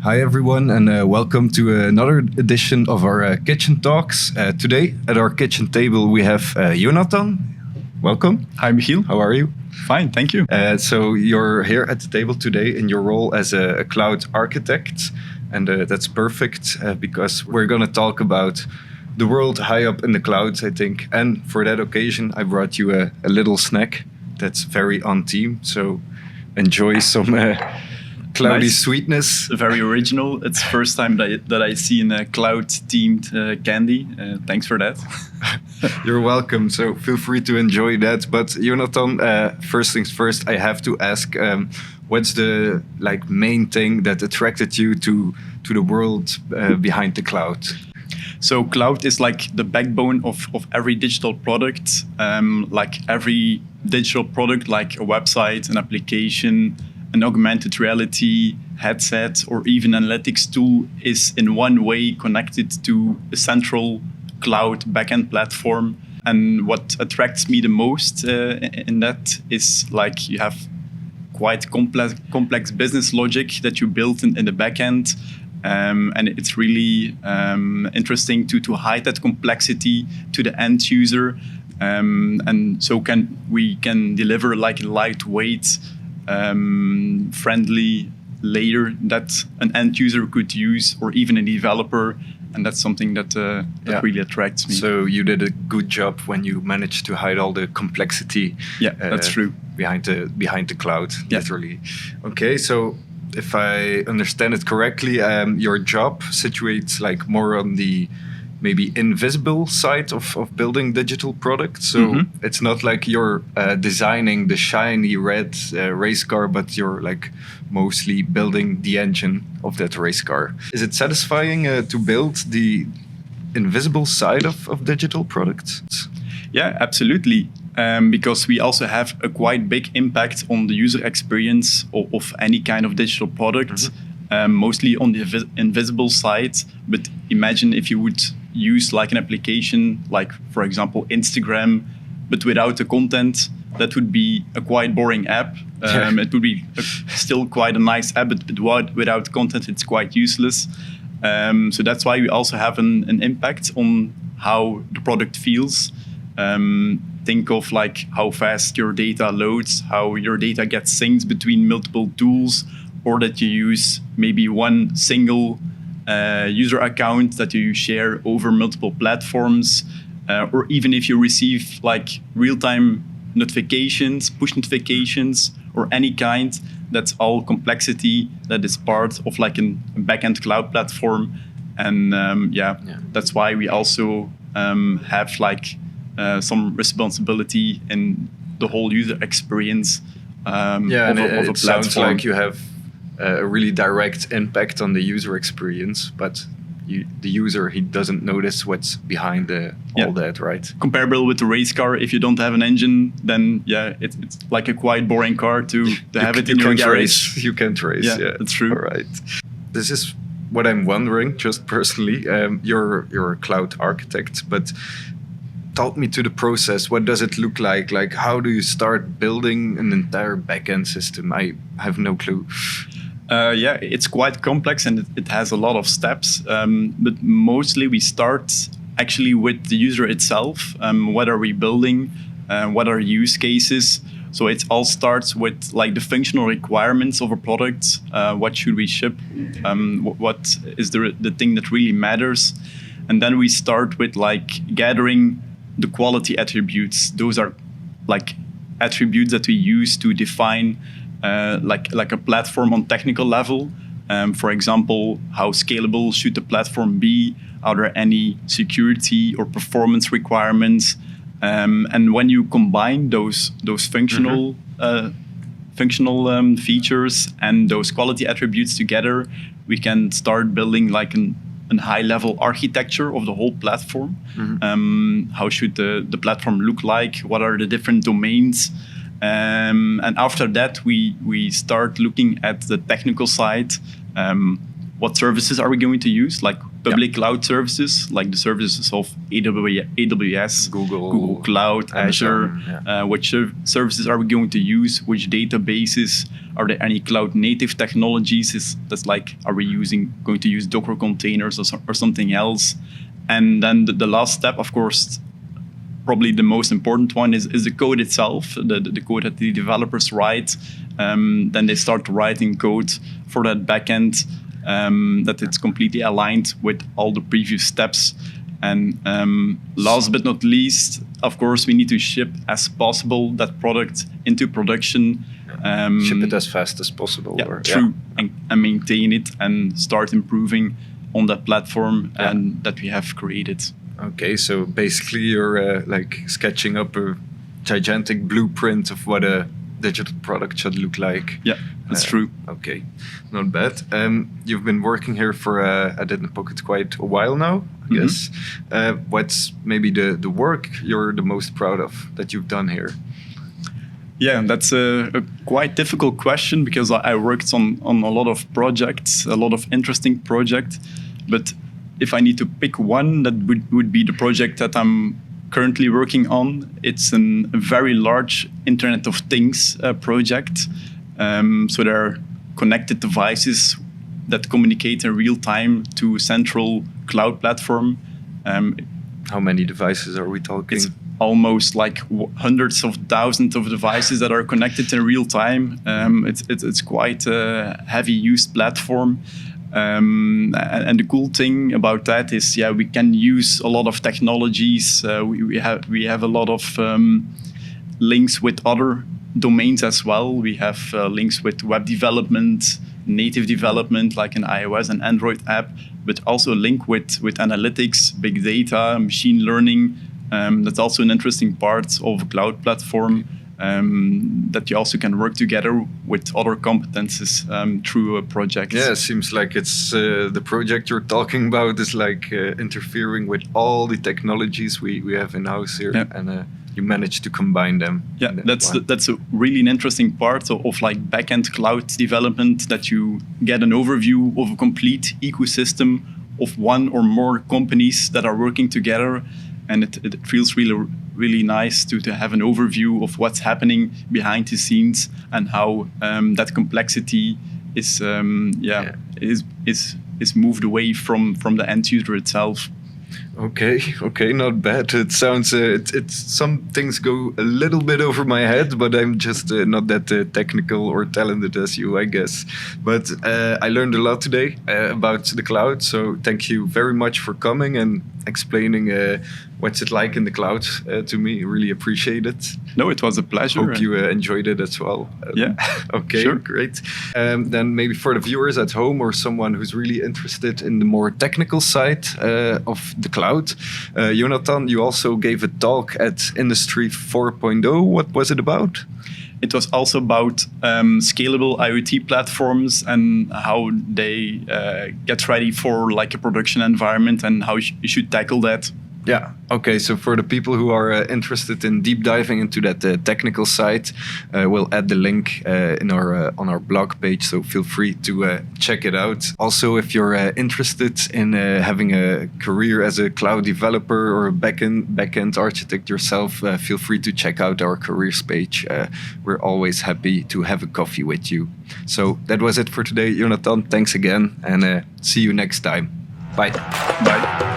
Hi everyone, and welcome to another edition of our Kitchen Talks. Today at our kitchen table we have Jonathan. Welcome. Hi Michiel. How are you? Fine, thank you. So you're here at the table today in your role as a cloud architect, and that's perfect because we're going to talk about the world high up in the clouds, I think. And for that occasion, I brought you a little snack that's very on theme. So enjoy some cloudy Nice. sweetness. Very original. It's the first time that I see a cloud-themed candy. Thanks for that. You're welcome. So feel free to enjoy that. But Jonathan, first things first, I have to ask, what's the main thing that attracted you to the world behind the cloud? So cloud is like the backbone of every digital product. Like every digital product, like a website, an application, an augmented reality headset, or even analytics tool is in one way connected to a central cloud backend platform. And what attracts me the most in that is like you have quite complex business logic that you built in the backend. And it's really interesting to hide that complexity to the end user. And so we can deliver like a lightweight, friendly layer that an end user could use, or even a developer, and that's something that really attracts me. So you did a good job when you managed to hide all the complexity. Yeah, that's true. Behind the cloud, Yeah. literally. Okay, so if I understand it correctly, your job situates like more on the maybe invisible side of building digital products. So it's not like you're designing the shiny red race car, but you're like mostly building the engine of that race car. Is it satisfying to build the invisible side of digital products? Yeah, absolutely. Because we also have a quite big impact on the user experience of any kind of digital product, mostly on the invisible side. But imagine if you would use like an application, like for example Instagram, but without the content. That would be a quite boring app. It would be still quite a nice app, but without content, it's quite useless. So that's why we also have an impact on how the product feels. Think of like how fast your data loads, how your data gets synced between multiple tools, or that you use maybe one single user account that you share over multiple platforms, or even if you receive like real-time notifications, push notifications, or any kind. That's all complexity that is part of like a backend cloud platform, and that's why we also have like some responsibility in the whole user experience. And of a it sounds platform. like you have a really direct impact on the user experience, but the user, he doesn't notice what's behind all that, right? Comparable with the race car, if you don't have an engine, then it's like a quite boring car to have it in your garage. You can't race. Yeah, that's true. All right. This is what I'm wondering, just personally. You're a cloud architect, but talk me to the process. What does it look like? Like, how do you start building an entire backend system? I have no clue. It's quite complex and it has a lot of steps. But mostly we start actually with the user itself. What are we building? What are use cases? So it all starts with like the functional requirements of a product. What should we ship? What is the thing that really matters? And then we start with like gathering the quality attributes. Those are like attributes that we use to define like a platform on technical level. For example, how scalable should the platform be? Are there any security or performance requirements? And when you combine those functional features and those quality attributes together, we can start building like a high-level architecture of the whole platform. How should the platform look like? What are the different domains? And after that, we start looking at the technical side. What services are we going to use? Like public cloud services, like the services of AWS, Google Cloud, Azure. Which services are we going to use? Which databases? Are there any cloud native technologies? That's like, are we going to use Docker containers or something else? And then the last step, of course, probably the most important one is the code itself, the code that the developers write. Then they start writing code for that backend, that it's completely aligned with all the previous steps. And last but not least, of course, we need to ship as possible that product into production. Ship it as fast as possible. And maintain it and start improving on that platform and that we have created. Okay, so basically you're like sketching up a gigantic blueprint of what a digital product should look like. Yeah, that's true. Okay, not bad. You've been working here for Edit-in-a-Pocket quite a while now, I guess. What's maybe the work you're the most proud of that you've done here? Yeah, that's a quite difficult question because I worked on a lot of projects, a lot of interesting projects. But if I need to pick one, that would be the project that I'm currently working on. It's a very large Internet of Things project. So there are connected devices that communicate in real time to a central cloud platform. How many devices are we talking? It's almost like hundreds of thousands of devices that are connected in real time. It's quite a heavy used platform. And the cool thing about that is, we can use a lot of technologies. We have a lot of links with other domains as well. We have links with web development, native development, like an iOS and Android app, but also a link with analytics, big data, machine learning. That's also an interesting part of a cloud platform. That you also can work together with other competences through a project. Yeah, it seems like it's the project you're talking about is like interfering with all the technologies we have in-house here, and you manage to combine them. Yeah, that's a really an interesting part of like backend cloud development, that you get an overview of a complete ecosystem of one or more companies that are working together. And it feels really nice to have an overview of what's happening behind the scenes and how that complexity is moved away from the end user itself. Okay, not bad. It sounds it's some things go a little bit over my head, but I'm just not that technical or talented as you, I guess. But I learned a lot today about the cloud. So thank you very much for coming and explaining what's it like in the cloud to me. Really appreciate it. No, it was a pleasure. Hope you enjoyed it as well. Okay, sure. Great. Then maybe for the viewers at home or someone who's really interested in the more technical side of the cloud, Jonathan, you also gave a talk at Industry 4.0. What was it about? It was also about scalable IoT platforms and how they get ready for like a production environment and how you should tackle that. Yeah. Okay. So for the people who are interested in deep diving into that technical side, we'll add the link in our on our blog page. So feel free to check it out. Also, if you're interested in having a career as a cloud developer or a backend architect yourself, feel free to check out our careers page. We're always happy to have a coffee with you. So that was it for today, Jonathan. Thanks again, and see you next time. Bye. Bye.